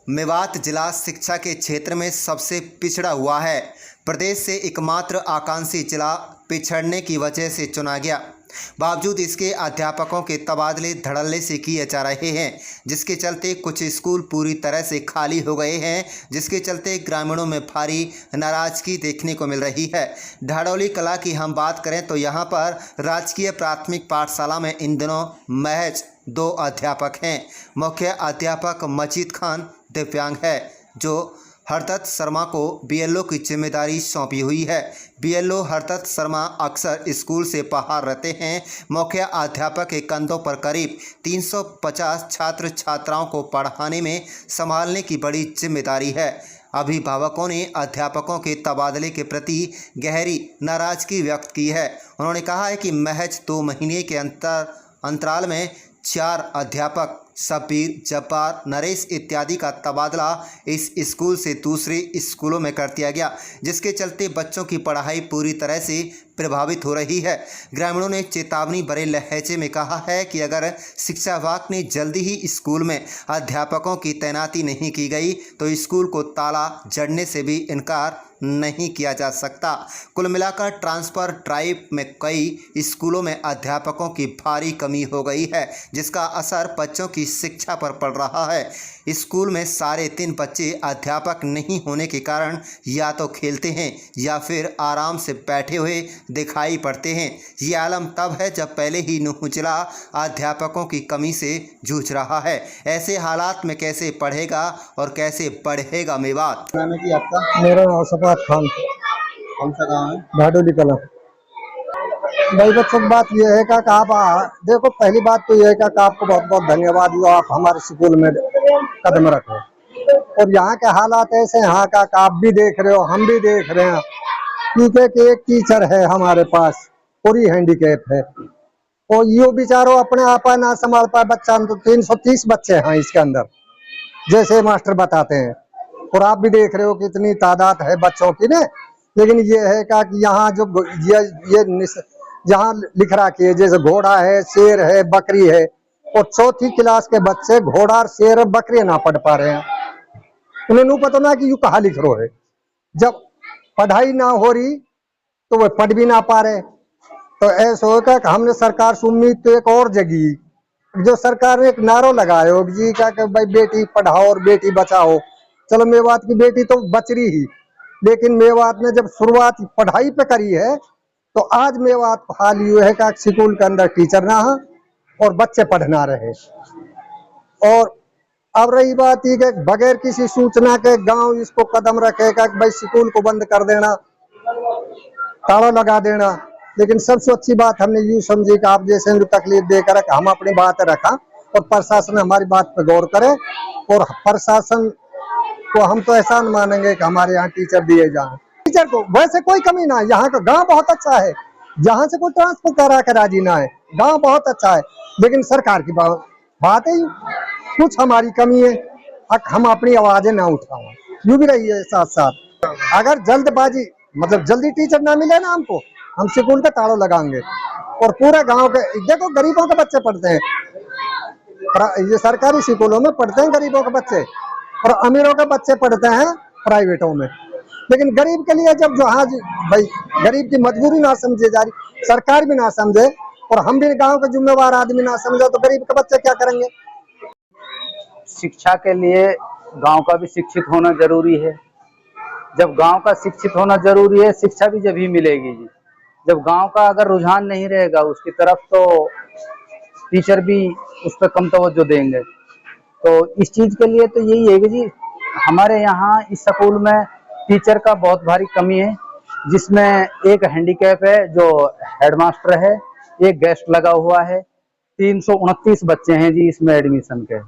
मेवात जिला शिक्षा के क्षेत्र में सबसे पिछड़ा हुआ है। प्रदेश से एकमात्र आकांक्षी जिला पिछड़ने की वजह से चुना गया। बावजूद इसके अध्यापकों के तबादले धड़ल्ले से किए जा रहे हैं, जिसके चलते कुछ स्कूल पूरी तरह से खाली हो गए हैं, जिसके चलते ग्रामीणों में भारी नाराजगी देखने को मिल रही है। ढाडौली कला की हम बात करें तो यहाँ पर राजकीय प्राथमिक पाठशाला में इन दिनों महज 2 अध्यापक हैं। मुख्य अध्यापक मजीद खान दिव्यांग है, जो हरदत्त शर्मा को बीएलओ की जिम्मेदारी सौंपी हुई है। बीएलओ हरदत्त शर्मा अक्सर स्कूल से बाहर रहते हैं। मुख्य अध्यापक के कंधों पर करीब 350 छात्र छात्राओं को पढ़ाने में संभालने की बड़ी जिम्मेदारी है। अभिभावकों ने अध्यापकों के तबादले के प्रति गहरी नाराजगी व्यक्त की है। उन्होंने कहा है कि महज 2 महीने के अंतराल में 4 अध्यापक शब्बीर, जब्बार, नरेश इत्यादि का तबादला इस स्कूल से दूसरे स्कूलों में कर दिया गया, जिसके चलते बच्चों की पढ़ाई पूरी तरह से प्रभावित हो रही है। ग्रामीणों ने चेतावनी भरे लहजे में कहा है कि अगर शिक्षा विभाग ने जल्दी ही स्कूल में अध्यापकों की तैनाती नहीं की गई तो स्कूल को ताला जड़ने से भी इनकार नहीं किया जा सकता। कुल मिलाकर ट्रांसफ़र ड्राइव में कई स्कूलों में अध्यापकों की भारी कमी हो गई है, जिसका असर बच्चों की शिक्षा पर पड़ रहा है। स्कूल में 3.5 बच्चे अध्यापक नहीं होने के कारण या तो खेलते हैं या फिर आराम से बैठे हुए दिखाई पड़ते हैं। ये आलम तब है जब पहले ही नूह जिला अध्यापकों की कमी से जूझ रहा है। ऐसे हालात में कैसे पढ़ेगा और कैसे बढ़ेगा मेवात? मेरा नाम सफात खान। कौन सा गाँव है? ढाडोली कला। भाई बच्चों की बात यह है कि आप देखो, पहली बात तो यह है कि आपको बहुत बहुत धन्यवाद जो आप हमारे स्कूल में कदम रखे। और यहाँ के हालात ऐसे हैं, यहाँ का आप भी देख रहे हो, हम भी देख रहे हैं। क्योंकि कि एक टीचर है हमारे पास, पूरी हैंडीकैप है, और यो बेचारो अपने आप ना संभाल पाए। बच्चा तो 330 बच्चे हैं इसके अंदर, जैसे मास्टर बताते हैं, और आप भी देख रहे हो कि इतनी तादाद है बच्चों की ना। लेकिन ये है कि यहाँ जो ये जहाँ लिख रखी है, जैसे घोड़ा है, शेर है, बकरी है, और 4th क्लास के बच्चे घोड़ा, शेर, बकरी ना पढ़ पा रहे हैं। उन्हें नहीं पता ना कि यू कहाँ लिख रहे है। जब पढ़ाई ना हो रही तो वह पढ़ भी ना पा रहे। तो ऐसा होगा कि हमने सरकार से उम्मीद तो एक और जगी, जो सरकार ने एक नारो लगाया हो जी का कि भाई बेटी पढ़ाओ और बेटी बचाओ। चलो मेवात की बेटी तो बच रही ही, लेकिन मेवात ने जब शुरुआत पढ़ाई पे करी है तो आज मेवात को हाल ये है कि स्कूल के अंदर टीचर ना हो और बच्चे पढ़ना रहे। और अब रही बात ये कि बगैर किसी सूचना के गांव इसको कदम रखेगा कि भाई स्कूल को बंद कर देना, ताला लगा देना। लेकिन सबसे अच्छी बात हमने यूँ समझी कि आप जैसे तकलीफ देकर हम अपनी बात रखा और प्रशासन हमारी बात पर गौर करे, और प्रशासन को हम तो एहसान मानेंगे कि हमारे यहाँ टीचर दिए जाएं। टीचर को वैसे कोई कमी ना है, यहाँ का गांव बहुत अच्छा है, जहाँ से कोई ट्रांसफर करा के राजी ना है। गांव बहुत अच्छा है, लेकिन सरकार की बात है कुछ हमारी कमी है, हम अपनी आवाजें ना उठाओ। यूँ भी रही है साथ साथ, अगर जल्दबाजी मतलब जल्दी टीचर ना मिले ना हमको, हम स्कूल का ताला लगाएंगे। और पूरे गांव के देखो, गरीबों के बच्चे पढ़ते हैं, ये सरकारी स्कूलों में पढ़ते हैं गरीबों के बच्चे, और अमीरों के बच्चे पढ़ते हैं प्राइवेटों में। लेकिन गरीब के लिए जब जो हाँ भाई गरीब की मजबूरी ना समझे जा रही, सरकार भी ना समझे, और हम भी गांव के जिम्मेवार आदमी ना समझे, तो गरीब के बच्चे क्या करेंगे? शिक्षा के लिए गांव का भी शिक्षित होना जरूरी है। जब गांव का शिक्षित होना जरूरी है, शिक्षा भी जब ही मिलेगी जी। जब गांव का अगर रुझान नहीं रहेगा उसकी तरफ, तो टीचर भी उस पर कम तवज्जो देंगे। तो इस चीज के लिए तो यही है कि जी हमारे यहाँ इस स्कूल में टीचर का बहुत भारी कमी है, जिसमें एक हैंडीकैप है जो हेडमास्टर है, एक गेस्ट लगा हुआ है। 329 बच्चे हैं जी इसमें एडमिशन के,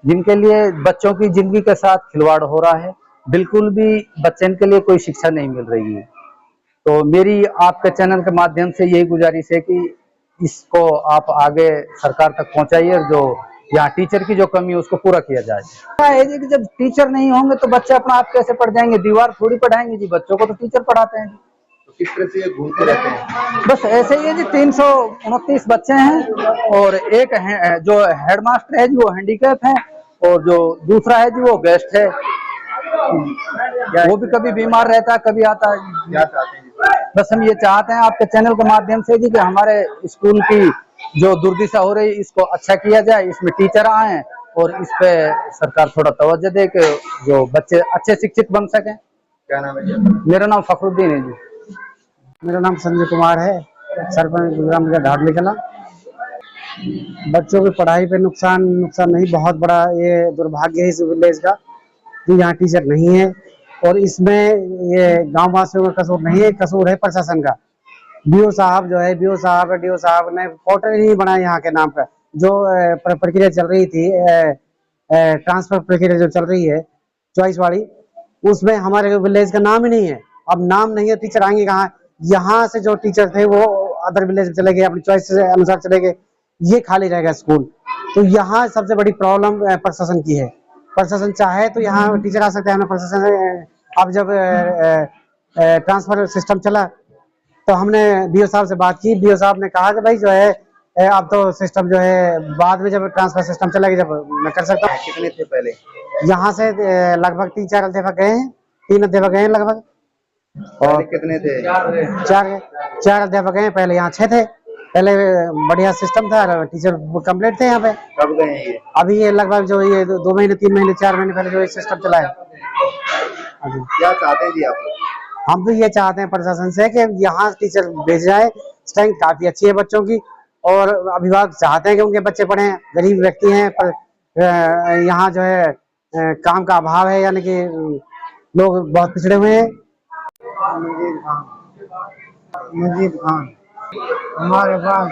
जिनके लिए बच्चों की जिंदगी के साथ खिलवाड़ हो रहा है। बिल्कुल भी बच्चों के लिए कोई शिक्षा नहीं मिल रही है। तो मेरी आपके चैनल के माध्यम से यही गुजारिश है कि इसको आप आगे सरकार तक पहुंचाइए, और जो यहाँ टीचर की जो कमी है उसको पूरा किया जाए। कि जब टीचर नहीं होंगे तो बच्चे अपना आप कैसे पढ़ जाएंगे? दीवार थोड़ी पढ़ाएंगे जी, बच्चों को तो टीचर पढ़ाते हैं। तो किस तरह से ये घूमते रहते हैं? बस ऐसे ही है जी, 329 बच्चे हैं, और एक जो हेडमास्टर है जो हैंडीकैप है, और जो दूसरा है जी वो गेस्ट है, वो भी कभी बीमार रहता है, कभी आता है। क्या चाहते हैं? बस हम ये चाहते हैं आपके चैनल के माध्यम से जी कि हमारे स्कूल की जो दुर्दशा हो रही है इसको अच्छा किया जाए, इसमें टीचर आए और इस पे सरकार थोड़ा तवज्जो दे कि जो बच्चे अच्छे शिक्षित बन सकें। क्या नाम है जी? मेरा नाम फखरुद्दीन है जी। मेरा नाम संजय कुमार है, सरपंच ग्राम ढाडली कला। बच्चों की पढ़ाई पे नुकसान नहीं, बहुत बड़ा ये दुर्भाग्य है इस विलेज का कि यहाँ टीचर नहीं है। और इसमें ये गांव वासियों का कसूर नहीं है, कसूर है प्रशासन का। बीओ साहब डीओ साहब ने पोर्टल ही नहीं बनाया यहाँ के नाम पर। जो प्रक्रिया चल रही थी, ट्रांसफर प्रक्रिया जो चल रही है चॉइस वाली, उसमें हमारे विलेज का नाम ही नहीं है। अब नाम नहीं है, टीचर आएंगे कहाँ? यहाँ से जो टीचर थे वो अदर विलेज में चले गए, अपनी चॉइस के अनुसार चले गए, ये खाली रहेगा स्कूल। तो यहाँ सबसे बड़ी प्रॉब्लम प्रशासन की है। प्रशासन चाहे तो यहाँ टीचर आ सकते हैं, प्रशासन अब जब ट्रांसफर सिस्टम चला तो हमने बीओ साहब से बात की। बीओ साहब ने कहा कि भाई जो है अब तो सिस्टम जो है बाद में जब ट्रांसफर सिस्टम चलेगा जब मैं कर सकता हूँ। कितने थे पहले? यहाँ से लगभग 3-4 अध्यापक गए हैं, 3 अध्यापक गए हैं लगभग। और कितने थे? चार अध्यापक हैं, पहले यहाँ 6 थे। पहले बढ़िया सिस्टम था, टीचर कंप्लीट थे यहाँ पे। कब गए हैं ये? अभी ये लगभग जो ये 2 महीने 3 महीने 4 महीने पहले जो ये सिस्टम चला है। क्या चाहते हैं जी आप लोग? हम तो ये चाहते हैं प्रशासन से कि यहाँ टीचर भेज जाए। स्ट्रेंथ काफी अच्छी है बच्चों की और अभिभावक चाहते हैं कि उनके बच्चे पढ़े। गरीब व्यक्ति हैं पर यहाँ जो है काम का अभाव है, यानी कि लोग बहुत पिछड़े हुए हैं। मजीद खान, हमारे पास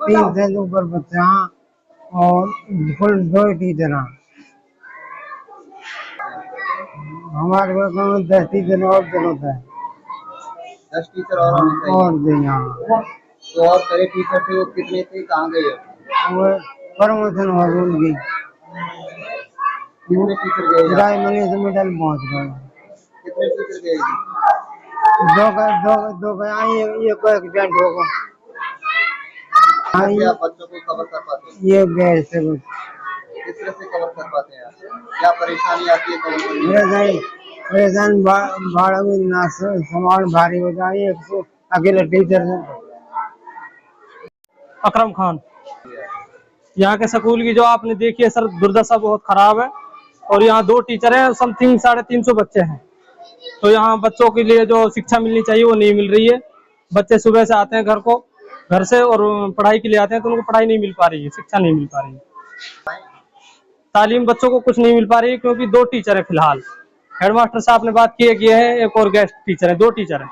3 से ऊपर बच्चे हैं और फुल 2 टीचर हैं। हमारे पास 10 टीचर और जरूरत है। 10 टीचर और होने चाहिए। और जी हाँ, तो और पहले टीचर थे वो कितने थे, कहाँ गए? वो प्रमोशन हो गई उनकी, कितने टीचर गए? प्राइमरी से मिडिल पहुंच गए। कितने टीचर गए जी? दो का ये कोई एक्सीडेंट होगा। क्या बच्चों को कवर कर पाते हैं? ये गैस से किस तरह से कवर कर पाते हैं? क्या परेशानी आती है कवर करने में? परेशान भाड़ा में ना सामान भारी हो जाए, अकेले टीचर से। अकरम खान, यहाँ के स्कूल की जो आपने देखी है सर, दुर्दशा बहुत खराब है। और यहाँ 2 टीचर हैं, समथिंग 350 बच्चे हैं। तो यहाँ बच्चों के लिए जो शिक्षा मिलनी चाहिए वो नहीं मिल रही है। बच्चे सुबह से आते हैं घर से और पढ़ाई के लिए आते हैं तो उनको पढ़ाई नहीं मिल पा रही है, शिक्षा नहीं मिल पा रही है। तालीम बच्चों को कुछ नहीं मिल पा रही है क्योंकि 2 टीचर है फिलहाल। हेडमास्टर साहब ने बात की है, एक और गेस्ट टीचर है, 2 टीचर हैं।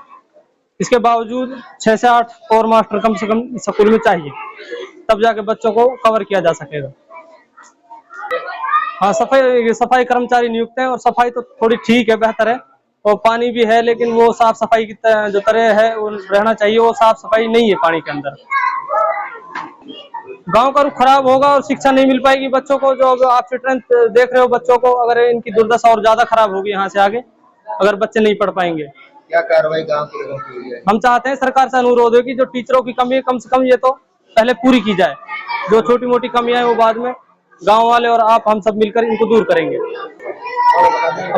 इसके बावजूद 6 से 8 और मास्टर कम से कम स्कूल में चाहिए, तब जाके बच्चों को कवर किया जा सकेगा। हाँ, सफाई कर्मचारी नियुक्त हैं और सफाई तो थोड़ी ठीक है, बेहतर है। और पानी भी है, लेकिन वो साफ सफाई की जो तरह है वो रहना चाहिए, वो साफ सफाई नहीं है पानी के अंदर। गांव का रुख खराब होगा और शिक्षा नहीं मिल पाएगी बच्चों को। जो आप स्ट्रेंथ देख रहे हो बच्चों को, अगर इनकी दुर्दशा और ज्यादा खराब होगी यहाँ से आगे, अगर बच्चे नहीं पढ़ पाएंगे। क्या कार्रवाई गांव के लोगों की हुई है? हम चाहते हैं सरकार से अनुरोध है कि जो टीचरों की कमी है कम से कम ये तो पहले पूरी की जाए। जो छोटी मोटी कमियां हैं वो बाद में गांव वाले और हम सब मिलकर इनको दूर करेंगे।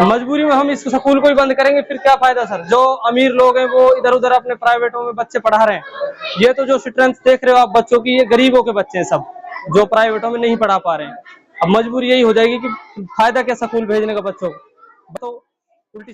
मजबूरी में हम इस स्कूल को ही बंद करेंगे, फिर क्या फायदा सर। जो अमीर लोग हैं वो इधर उधर अपने प्राइवेटों में बच्चे पढ़ा रहे हैं। ये तो जो स्ट्रेंथ देख रहे हो आप बच्चों की, ये गरीबों के बच्चे हैं सब, जो प्राइवेटों में नहीं पढ़ा पा रहे हैं। अब मजबूरी यही हो जाएगी कि फायदा क्या स्कूल भेजने का बच्चों को। तो उल्टी